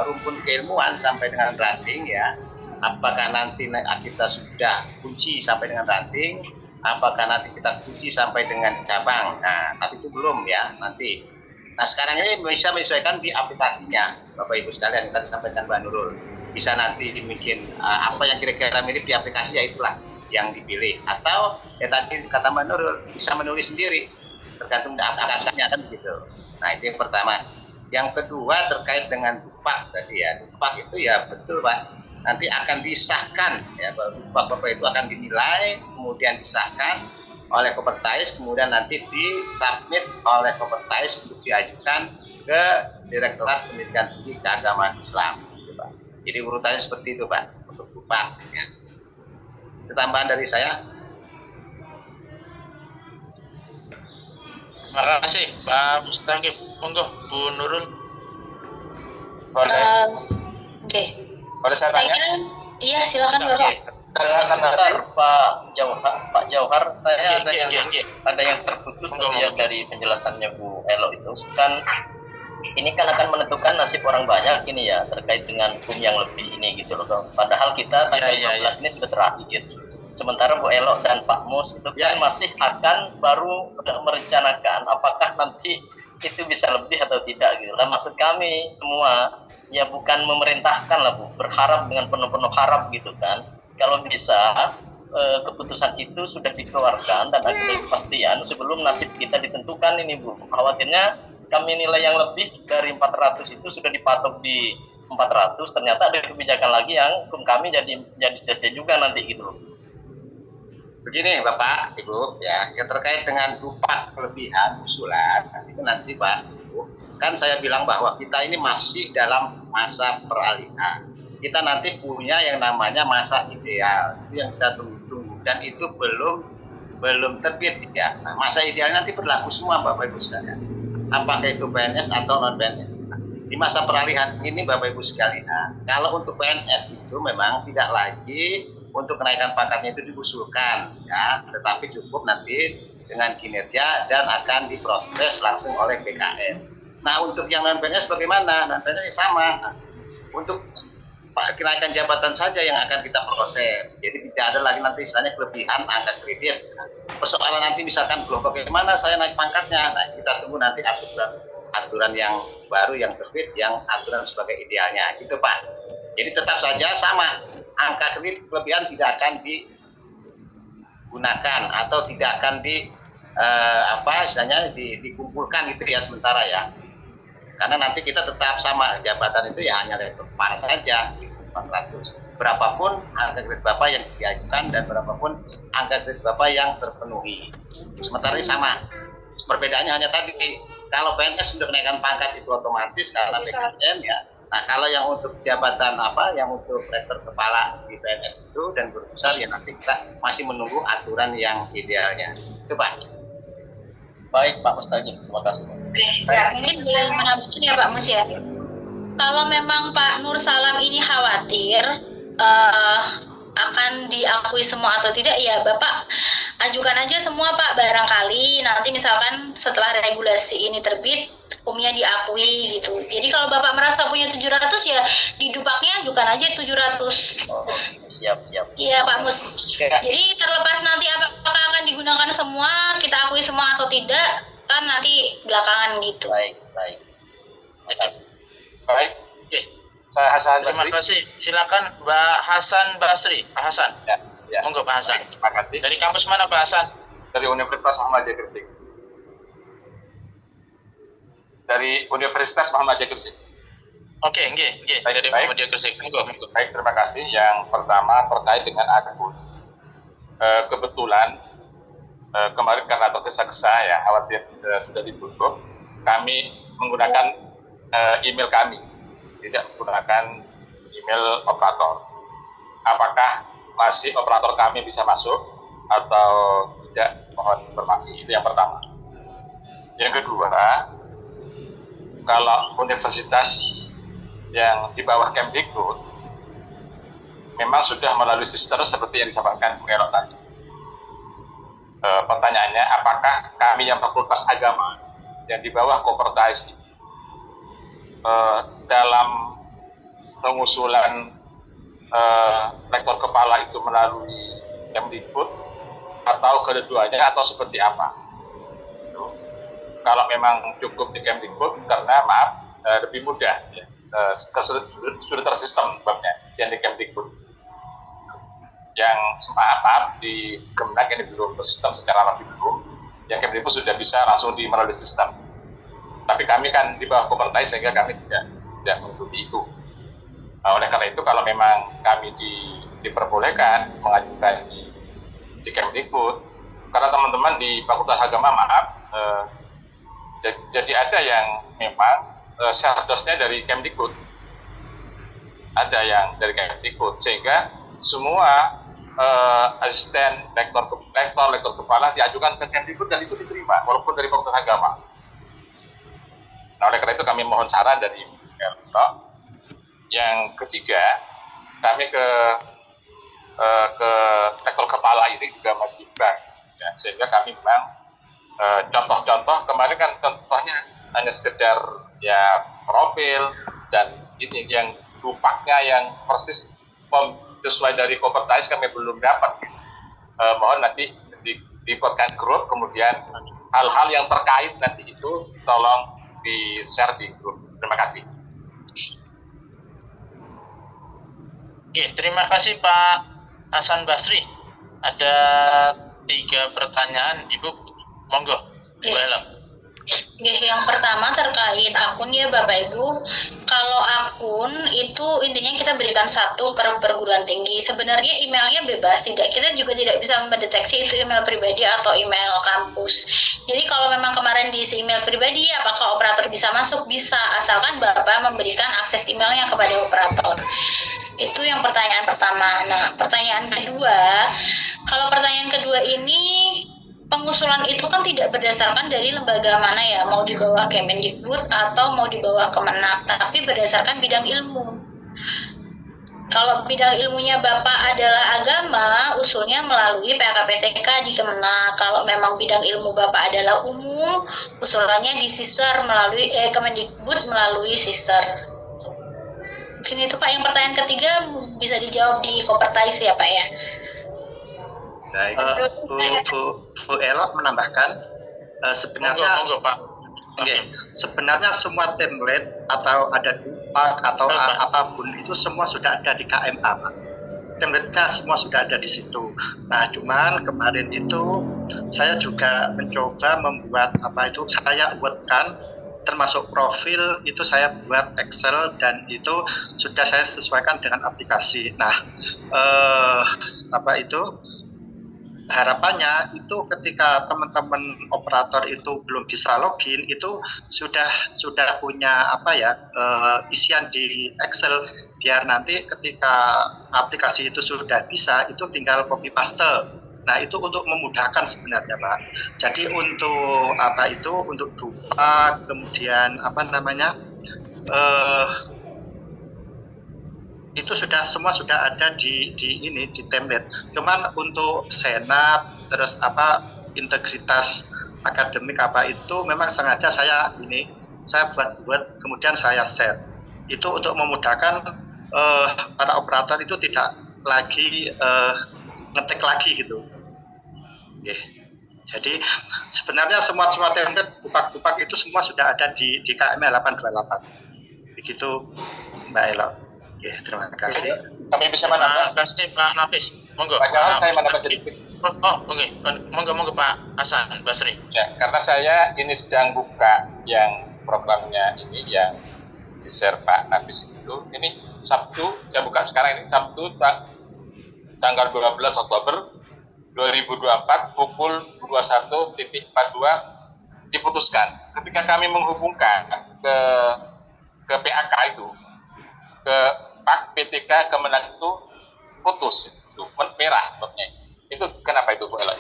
rumpun keilmuan sampai dengan ranting ya. Apakah nanti kita sudah kunci sampai dengan ranting, apakah nanti kita kunci sampai dengan cabang. Nah, tapi itu belum ya nanti. Nah, sekarang ini bisa menyesuaikan di aplikasinya, Bapak Ibu sekalian, tadi sampaikan Mbak Nurul. Bisa nanti dibikin apa yang kira-kira mirip di aplikasi, ya itulah yang dipilih. Atau ya tadi kata Mbak Nurul, bisa menulis sendiri, tergantung aplikasinya kan begitu. Nah, itu yang pertama. Yang kedua terkait dengan dupak tadi ya. Dupak itu ya betul Pak, nanti akan disahkan ya, dupak Bapak itu akan dinilai, kemudian disahkan oleh Kopertais, kemudian nanti disubmit oleh Kopertais untuk diajukan ke Direktorat Pendidikan Tinggi Keagamaan Islam. Gitu, Pak. Jadi urutannya seperti itu Pak untuk dupak. Ya. Tambahan dari saya. Terima kasih Pak Mustaqim. Monggo Bu Nurul. Boleh. Oke. Boleh saya tanya? Iya, silakan Bapak. Pak Jauhar, saya Iya, ada yang terputus ya dari penjelasannya Bu Elo itu kan. Ini kan akan menentukan nasib orang banyak ini ya terkait dengan hukum yang lebih ini gitu loh. Padahal kita tanggal 15 ini sudah terakhir. Sementara Bu Elok dan Pak Mus itu kan masih akan baru merencanakan apakah nanti itu bisa lebih atau tidak gitu. Nah, maksud kami semua ya bukan memerintahkan lah Bu, berharap dengan penuh-penuh harap gitu kan. Kalau bisa keputusan itu sudah dikeluarkan dan ada kepastian sebelum nasib kita ditentukan ini Bu. Khawatirnya kami nilai yang lebih dari 400 itu sudah dipatok di 400, ternyata ada kebijakan lagi yang hukum kami jadi sia-sia juga nanti gitu loh. Begini Bapak, Ibu, ya, yang terkait dengan upah kelebihan usulan, itu nanti Pak, Ibu, kan saya bilang bahwa kita ini masih dalam masa peralihan. Kita nanti punya yang namanya masa ideal, itu yang kita tunggu, dan itu belum terbit ya. Nah, masa ideal nanti berlaku semua Bapak Ibu sekalian. Apakah itu PNS atau non PNS? Nah, di masa peralihan ini Bapak Ibu sekalian, kalau untuk PNS itu memang tidak lagi untuk kenaikan pangkatnya itu diusulkan, ya, tetapi cukup nanti dengan kinerja dan akan diproses langsung oleh BKN. Nah, untuk yang non PNS bagaimana? Non PNS sama. Nah, untuk kenaikan jabatan saja yang akan kita proses. Jadi tidak ada lagi nanti istilahnya kelebihan angka kredit. Nah, persoalan nanti misalkan belum bagaimana saya naik pangkatnya. Nah, kita tunggu nanti aturan yang baru yang terbit, yang aturan sebagai idealnya, gitu Pak. Jadi tetap saja sama. Angka kredit kelebihan tidak akan digunakan atau tidak akan dikumpulkan gitu ya sementara ya, karena nanti kita tetap sama jabatan itu ya hanya level kepala saja 400, berapapun angka kredit Bapak yang diajukan dan berapapun angka kredit Bapak yang terpenuhi, sementara ini sama. Perbedaannya hanya tadi, kalau PNS sudah menaikkan pangkat itu otomatis karena PKN ya. Nah, kalau yang untuk jabatan yang untuk rektor kepala di PNS itu dan guru besar ya nanti kita masih menunggu aturan yang idealnya. Itu Pak. Baik Pak Mustaqim, terima kasih. Oke, ya, mungkin boleh menambahkan ya Pak Mus ya. Kalau memang Pak Nur Salam ini khawatir akan diakui semua atau tidak, ya Bapak ajukan aja semua Pak, barangkali nanti misalkan setelah regulasi ini terbit hukumnya diakui gitu. Jadi kalau Bapak merasa punya 700 ya di Dupaknya ajukan aja 700. Oh, siap. Iya Pak Mus. Jadi terlepas nanti apakah akan digunakan semua, kita akui semua atau tidak, kan nanti belakangan gitu. Baik. Terima kasih. Baik. Oke. Saya Hasan Basri. Terima kasih. Silakan Mbak Hasan Basri. Pak Hasan. Ya. Monggo Pak Hasan. Terima kasih. Dari kampus mana Pak Hasan? Dari Universitas Muhammadiyah Gresik. Oke, nggih. Dari Muhammadiyah Gresik. Monggo. Baik, terima kasih. Yang pertama terkait dengan akun. Kebetulan kemarin karena tergesa-gesa ya, khawatir sudah ditutup, kami menggunakan email kami, tidak menggunakan email operator. Apakah masih operator kami bisa masuk atau tidak, mohon informasi. Itu yang pertama. Yang kedua, kalau universitas yang di bawah Kemdikbud memang sudah melalui sistem seperti yang disampaikan Bu Elok tadi. Pertanyaannya, apakah kami yang Fakultas Agama yang di bawah Kopertais dalam pengusulan rektor kepala itu melalui Kemdikbud atau keduanya atau seperti apa? Kalau memang cukup di Kemdikbud, karena lebih mudah ya. Sudah tersistem babnya yang di Kemdikbud. Yang maaf di Kemenak ini belum tersistem secara rapi belum. Yang Kemdikbud sudah bisa langsung melalui sistem. Tapi kami kan di bawah Kopertais sehingga kami tidak mengikuti itu. Nah, oleh karena itu kalau memang kami diperbolehkan mengajukan di Kemdikbud, karena teman-teman di Fakultas Agama jadi ada yang memang syardosnya dari Kemdikbud, ada yang dari Kemdikbud, sehingga semua asisten rektor kepala diajukan ke Kemdikbud dan itu diterima walaupun dari Fakultas Agama. Nah, oleh karena itu kami mohon saran dari Elok. Yang ketiga, kami ke rektor kepala ini juga masih kurang, ya, sehingga kami memang contoh-contoh kemarin kan contohnya hanya sekedar ya profil dan ini yang dupaknya yang persis sesuai dari Kopertais kami belum dapat. mohon nanti dibuatkan grup, kemudian hal-hal yang terkait nanti itu tolong di-share di grup. Terima kasih. Oke, terima kasih Pak Hasan Basri. Ada 3 pertanyaan, Ibu. Monggo, Ibu Ella. Oke, yang pertama terkait akun ya Bapak Ibu. Kalau akun itu intinya kita berikan 1 per perguruan tinggi. Sebenarnya emailnya bebas, kita juga tidak bisa mendeteksi itu email pribadi atau email kampus. Jadi kalau memang kemarin diisi email pribadi, apakah operator bisa masuk? Bisa, asalkan Bapak memberikan akses emailnya kepada operator. Itu yang pertanyaan pertama. Nah, pertanyaan kedua, kalau pertanyaan kedua ini pengusulan itu kan tidak berdasarkan dari lembaga mana ya, mau di bawah Kemendikbud atau mau di bawah Kemenak, tapi berdasarkan bidang ilmu. Kalau bidang ilmunya Bapak adalah agama, usulnya melalui PKPTK di Kemenak. Kalau memang bidang ilmu Bapak adalah umum, usulannya di Sister melalui Kemendikbud melalui Sister. Mungkin itu Pak. Yang pertanyaan ketiga bisa dijawab di Kopertais ya Pak ya. Baik, Bu Ella menambahkan sebenarnya Monggo, Pak. sebenarnya semua template atau ada DUPAK atau apapun itu semua sudah ada di KMA, Pak. Template-nya semua sudah ada di situ. Nah, cuman kemarin itu saya juga mencoba membuat saya buatkan termasuk profil itu saya buat Excel dan itu sudah saya sesuaikan dengan aplikasi. Nah, harapannya itu ketika teman-teman operator itu belum bisa login itu sudah punya isian di Excel, biar nanti ketika aplikasi itu sudah bisa itu tinggal copy paste. Nah, itu untuk memudahkan sebenarnya Pak. Jadi untuk DUPAK kemudian itu semua sudah ada di template. Cuman untuk senat terus integritas akademik itu memang sengaja saya buat kemudian saya share. Itu untuk memudahkan para operator itu tidak lagi ngetik lagi gitu. Jadi sebenarnya semua template DUPAK itu semua sudah ada di KML 828. Begitu Mbak Ella. Oke, terima kasih. Kami bisa menambah. Terima kasih Pak Nafis. Monggo. Padahal saya menambah sedikit. Oke. Monggo Pak Hasan Basri. Ya, karena saya ini sedang buka yang programnya ini yang di-share Pak Nafis itu. Ini Sabtu, saya buka sekarang ini Sabtu tanggal 12 Oktober 2024 pukul 21.42 diputuskan. Ketika kami menghubungkan ke PAK itu, ke Pak PTK Kemenak itu putus, itu merah notnya. Itu kenapa itu Bu Ella?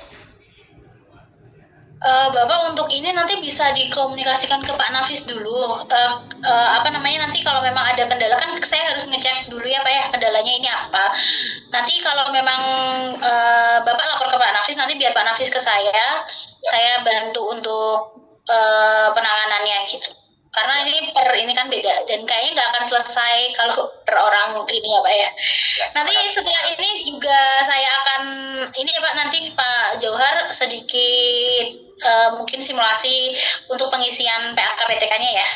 Bapak untuk ini nanti bisa dikomunikasikan ke Pak Nafis dulu. Nanti kalau memang ada kendala kan saya harus ngecek dulu ya Pak ya, kendalanya ini apa. Nanti kalau memang Bapak lapor ke Pak Nafis, nanti biar Pak Nafis ke saya bantu untuk penanganannya gitu. Karena ini kan beda dan kayaknya nggak akan selesai kalau per orang ini ya Pak ya. Nanti setelah ini juga saya akan ya Pak, nanti Pak Johar sedikit mungkin simulasi untuk pengisian PAKPTK-nya ya.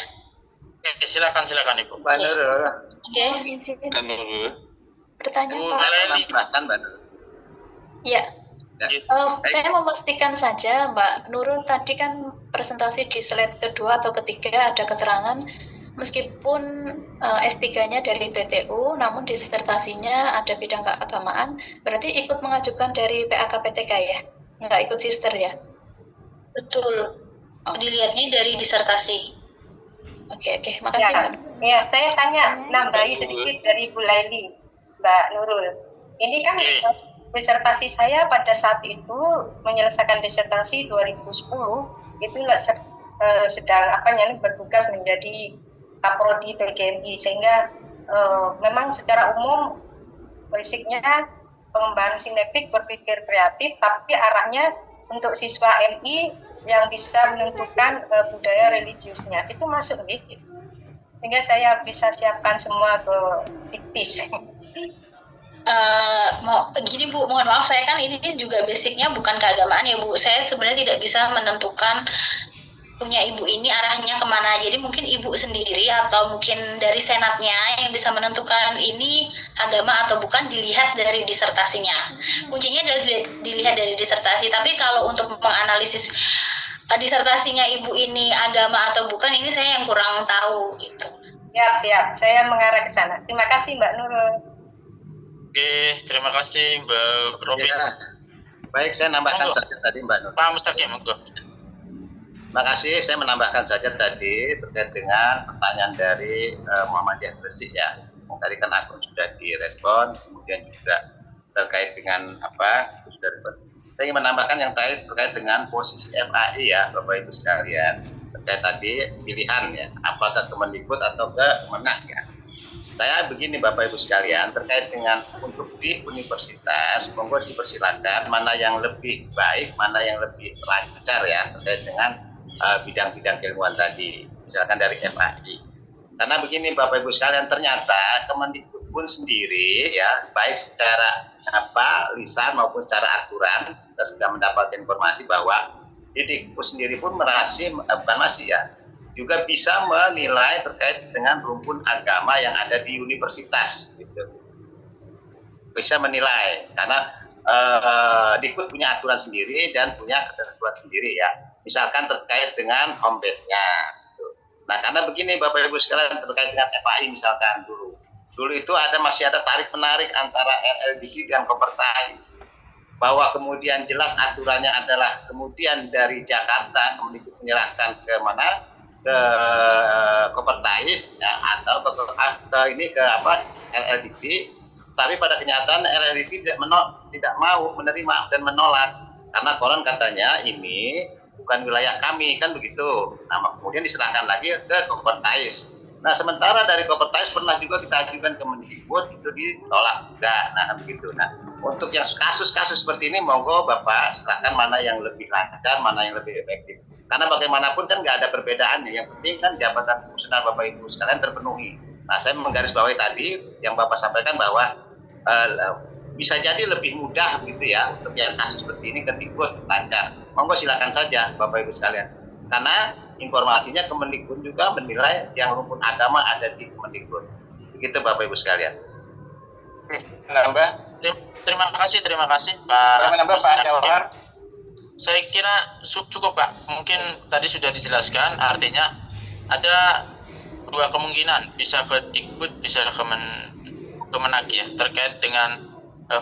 Oke, silakan Ibu. Mbak Nurul. Oke. Pertanyaan Bu Pak. Meleni. Bahkan Mbak Nurul. Ya. Saya memastikan saja Mbak Nurul tadi kan presentasi di slide kedua atau ketiga ada keterangan meskipun S3-nya dari BTU namun disertasinya ada bidang keagamaan, berarti ikut mengajukan dari PAKPTK ya? Nggak ikut sister ya? Betul. Dilihatnya dari disertasi. Oke, makasih Mbak. Ya, saya nambahi sedikit dari Bu Laili, Mbak Nurul. Ini kan disertasi saya pada saat itu menyelesaikan disertasi 2010 itu sedang bertugas menjadi Kaprodi PGMI, sehingga memang secara umum basicnya pengembangan sinektik berpikir kreatif, tapi arahnya untuk siswa MI yang bisa menentukan budaya religiusnya itu masuk gitu. Sehingga saya bisa siapkan semua ke diktis. mau gini Bu, mohon maaf saya kan ini juga basicnya bukan keagamaan ya Bu. Saya sebenarnya tidak bisa menentukan punya ibu ini arahnya kemana. Jadi mungkin ibu sendiri atau mungkin dari senatnya yang bisa menentukan ini agama atau bukan dilihat dari disertasinya. Kuncinya adalah dilihat dari disertasi. Tapi kalau untuk menganalisis disertasinya ibu ini agama atau bukan, ini saya yang kurang tahu gitu. Siap. Saya mengarah ke sana. Terima kasih Mbak Nurul. Oke, terima kasih Mbak Rofi. Ya. Baik, saya nambahkan saja tadi Mbak Nur. Pak Mustaqim, monggo. Terima kasih, saya menambahkan saja tadi terkait dengan pertanyaan dari Muhammadiyah Gresik ya. Tadi kan akun sudah direspon, kemudian juga terkait dengan apa, sudah direspon. Saya ingin menambahkan yang terkait dengan posisi FAI ya, Bapak Ibu sekalian. Terkait tadi pilihan ya, apakah ke Mendikbud atau ke Kemenak ya. Saya begini Bapak Ibu sekalian, terkait dengan untuk di universitas, monggo dipersilakan mana yang lebih baik, mana yang lebih lancar ya, terkait dengan bidang-bidang keilmuan tadi, misalkan dari FAI. Karena begini Bapak Ibu sekalian, ternyata Kemendikbud pun sendiri ya, baik secara lisan maupun secara aturan, kita sudah mendapatkan informasi bahwa Dikbud sendiri pun juga bisa menilai terkait dengan rumpun agama yang ada di universitas gitu. Bisa menilai karena Dikbud punya aturan sendiri dan punya ketentuan sendiri ya. Misalkan terkait dengan home base-nya gitu. Nah, karena begini Bapak Ibu sekalian, terkait dengan FAI misalkan dulu itu masih ada tarik menarik antara LLDP dan Kopertais, bahwa kemudian jelas aturannya adalah kemudian dari Jakarta kemudian menyerahkan ke mana, ke Kopertais ya, atau ke LLDP. Tapi pada kenyataan LLDP tidak mau menerima dan menolak karena konon katanya ini bukan wilayah kami, kan begitu. Nah, kemudian diserahkan lagi ke Kopertais. Nah, sementara dari Kopertais pernah juga kita ajukan ke Mendikbud, itu ditolak juga. Nah, kan begitu. Nah, untuk yang kasus-kasus seperti ini, monggo Bapak silakan mana yang lebih lancar, mana yang lebih efektif. Karena bagaimanapun kan nggak ada perbedaannya. Yang penting kan jabatan fungsional Bapak Ibu sekalian terpenuhi. Nah, saya menggarisbawahi tadi yang Bapak sampaikan bahwa bisa jadi lebih mudah gitu ya untuk yang kasus seperti ini Kemendikbud lancar. Monggo silakan saja Bapak Ibu sekalian. Karena informasinya Kemendikbud juga menilai yang rumpun agama ada di Kemendikbud. Begitu Bapak Ibu sekalian. Nambah. Terima kasih Pak. Nambah Pak Jawahar. Saya kira cukup Pak. Mungkin tadi sudah dijelaskan, artinya ada dua kemungkinan, bisa ke Dikbud, bisa ke Kemenak ya, terkait dengan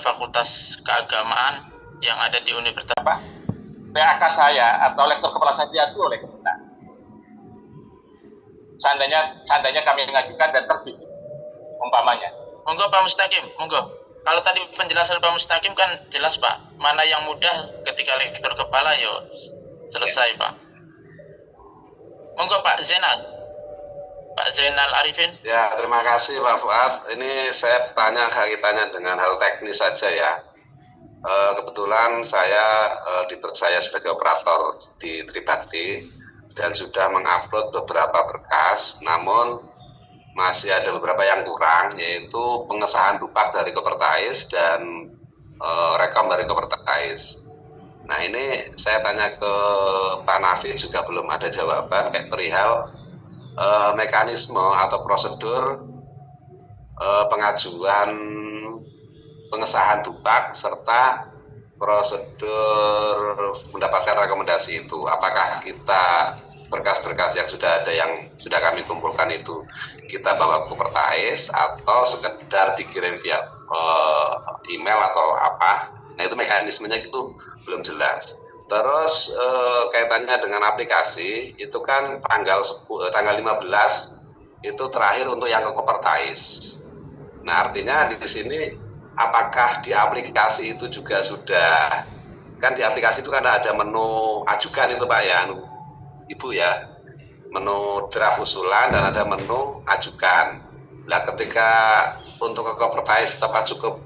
fakultas keagamaan yang ada di universitas. Pak, PAK saya atau lektor kepala saya diadu oleh Kemenak. Seandainya kami mengajukan dan terbit, umpamanya. Monggo Pak Mustaqim, monggo. Kalau tadi penjelasan Pak Mustaqim kan jelas Pak, mana yang mudah ketika lektor kepala selesai Pak. Monggo Pak Zainal Arifin. Ya, terima kasih Pak Fuad. Ini saya tanya kaitannya dengan hal teknis saja ya. Kebetulan saya dipercaya sebagai operator di Tribakti dan sudah mengupload beberapa berkas, namun masih ada beberapa yang kurang, yaitu pengesahan dupak dari Kopertais dan rekam dari Kopertais. Nah, ini saya tanya ke Pak Nafis juga belum ada jawaban kayak perihal mekanisme atau prosedur pengajuan pengesahan dupak serta prosedur mendapatkan rekomendasi itu. Apakah kita berkas-berkas yang sudah ada yang sudah kami kumpulkan itu kita bawa ke Kopertais atau sekedar dikirim via email atau apa? Nah, itu mekanismenya itu belum jelas. Terus kaitannya dengan aplikasi itu kan tanggal 15 itu terakhir untuk yang ke Kopertais. Nah, artinya di sini apakah di aplikasi itu juga sudah, kan di aplikasi itu kan ada menu ajukan itu Pak ya, Ibu ya, menu draft usulan dan ada menu ajukan. Nah, ketika untuk ke Kopertais tetap cukup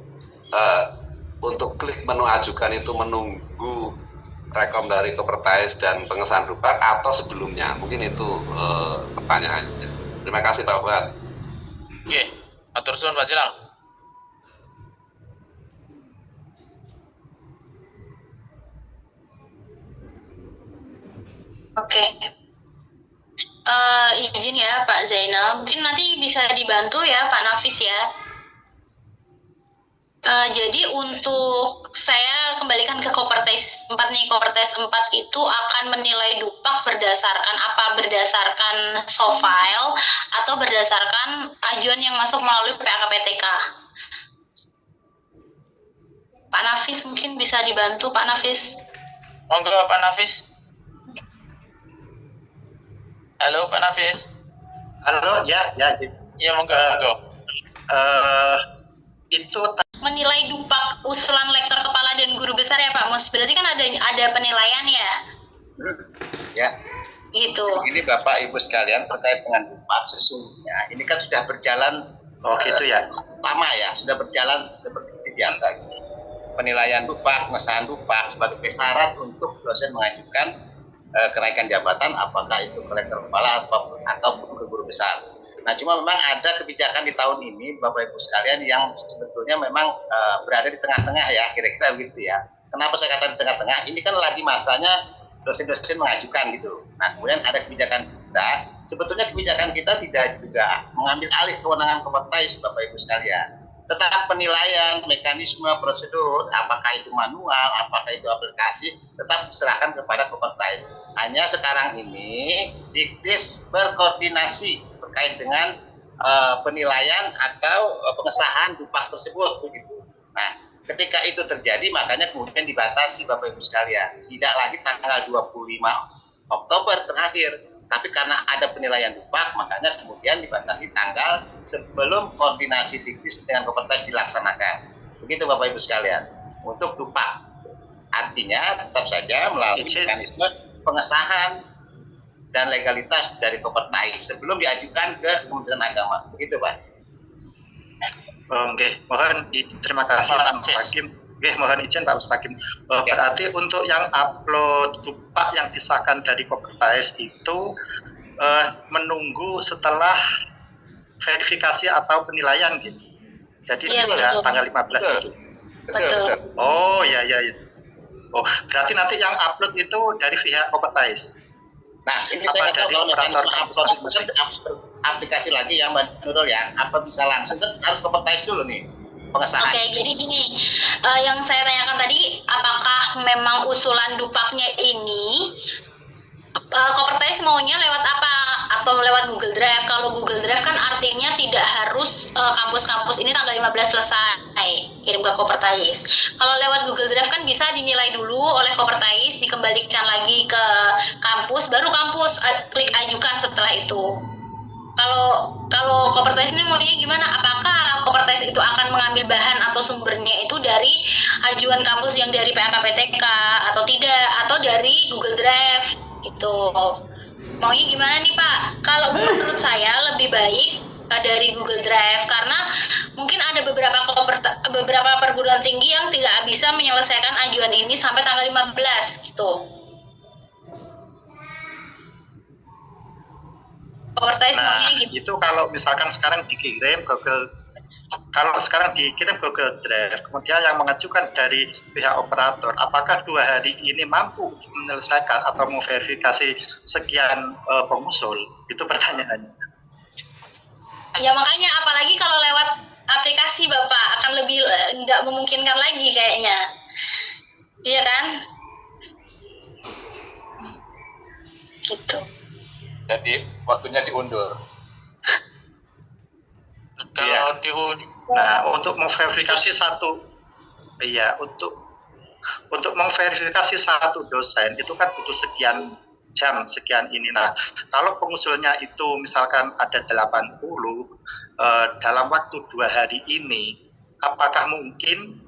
untuk klik menu ajukan itu menunggu rekom dari Kopertais dan pengesahan dupak atau sebelumnya? Mungkin itu pertanyaannya. Terima kasih Pak Fuad. Oke, atur suwun Pak Jenal. Oke. Izin ya Pak Zainal, mungkin nanti bisa dibantu ya Pak Nafis ya. Jadi untuk saya kembalikan ke Kopertais 4 nih, Kopertais 4 itu akan menilai dupak berdasarkan apa? Berdasarkan soft file atau berdasarkan ajuan yang masuk melalui PAKPTK? Pak Nafis mungkin bisa dibantu Pak Nafis. Monggo Pak Nafis. Halo Pak Nafis. Halo, ya. Iya monggo. Monggo. Itu Menilai dupak usulan lektor kepala dan guru besar ya Pak Mus. Berarti kan ada penilaian ya? Ya. Gitu. Ini Bapak Ibu sekalian terkait dengan dupak sesungguhnya ini kan sudah berjalan gitu ya. lama ya, sudah berjalan seperti biasa. Penilaian dupak, pengesahan dupak sebagai syarat untuk dosen mengajukan kenaikan jabatan, apakah itu ke rektor kepala ataupun ke guru besar. Nah, cuma memang ada kebijakan di tahun ini, Bapak Ibu sekalian, yang sebetulnya memang berada di tengah-tengah ya, kira-kira begitu ya. Kenapa saya katakan di tengah-tengah? Ini kan lagi masanya dosen-dosen mengajukan gitu. Nah, kemudian ada kebijakan kita. Sebetulnya kebijakan kita tidak juga mengambil alih kewenangan Kopertais, Bapak Ibu sekalian. Tetap penilaian, mekanisme, prosedur, apakah itu manual, apakah itu aplikasi, tetap diserahkan kepada Kopertais. Hanya sekarang ini Diktis berkoordinasi terkait dengan penilaian atau pengesahan dupak tersebut begitu. Nah, ketika itu terjadi makanya kemudian dibatasi Bapak Ibu sekalian. Tidak lagi tanggal 25 Oktober terakhir, tapi karena ada penilaian dupak makanya kemudian dibatasi tanggal sebelum koordinasi Diktis dengan Kopertais dilaksanakan. Begitu Bapak Ibu sekalian. Untuk dupak artinya tetap saja melalui mekanisme pengesahan dan legalitas dari Kopertais sebelum diajukan ke Kementerian Agama. Begitu, Pak. Oke, mohon terima kasih Pak Mustaqim. Oke, mohon izin Pak Mustaqim. Berarti untuk yang upload dupak yang disahkan dari Kopertais itu menunggu setelah verifikasi atau penilaian gitu. Jadi Iya, itu ya betul. tanggal 15 itu. Betul. Oh, ya. Oh, berarti nanti yang upload itu dari pihak Kopertais. Nah, ini Apa saya nggak tahu dari kalau operator mekanisme aplikasi lagi yang Mbak Nurul ya, apa bisa langsung kan harus Kopertais dulu nih pengesahan. Oke, jadi gini, yang saya tanyakan tadi, apakah memang usulan dupaknya ini Kopertais maunya lewat apa? Atau lewat Google Drive? Kalau Google Drive kan artinya tidak harus kampus-kampus ini tanggal 15 selesai kirim ke Kopertais. Kalau lewat Google Drive kan bisa dinilai dulu oleh Kopertais, dikembalikan lagi ke kampus, baru kampus klik ajukan setelah itu. Kalau Kopertais ini maunya gimana? Apakah Kopertais itu akan mengambil bahan atau sumbernya itu dari ajuan kampus yang dari PAKPTK atau tidak, atau dari Google Drive gitu? Maunya gimana nih Pak? Kalau menurut saya lebih baik dari Google Drive karena mungkin ada beberapa perguruan tinggi yang tidak bisa menyelesaikan ajuan ini sampai tanggal 15 gitu. Kopertais maunya gitu. Itu kalau misalkan sekarang dikirim Google Drive, kemudian yang mengajukan dari pihak operator, apakah 2 hari ini mampu menyelesaikan atau memverifikasi sekian pengusul? Itu pertanyaannya. Ya makanya apalagi kalau lewat aplikasi Bapak akan lebih nggak memungkinkan lagi kayaknya. Iya kan? Gitu. Jadi waktunya diundur. Kalau diundi. Nah, untuk memverifikasi untuk memverifikasi satu dosen itu kan butuh sekian jam, sekian ini. Nah, kalau pengusulnya itu misalkan ada 80 dalam waktu 2 hari ini, apakah mungkin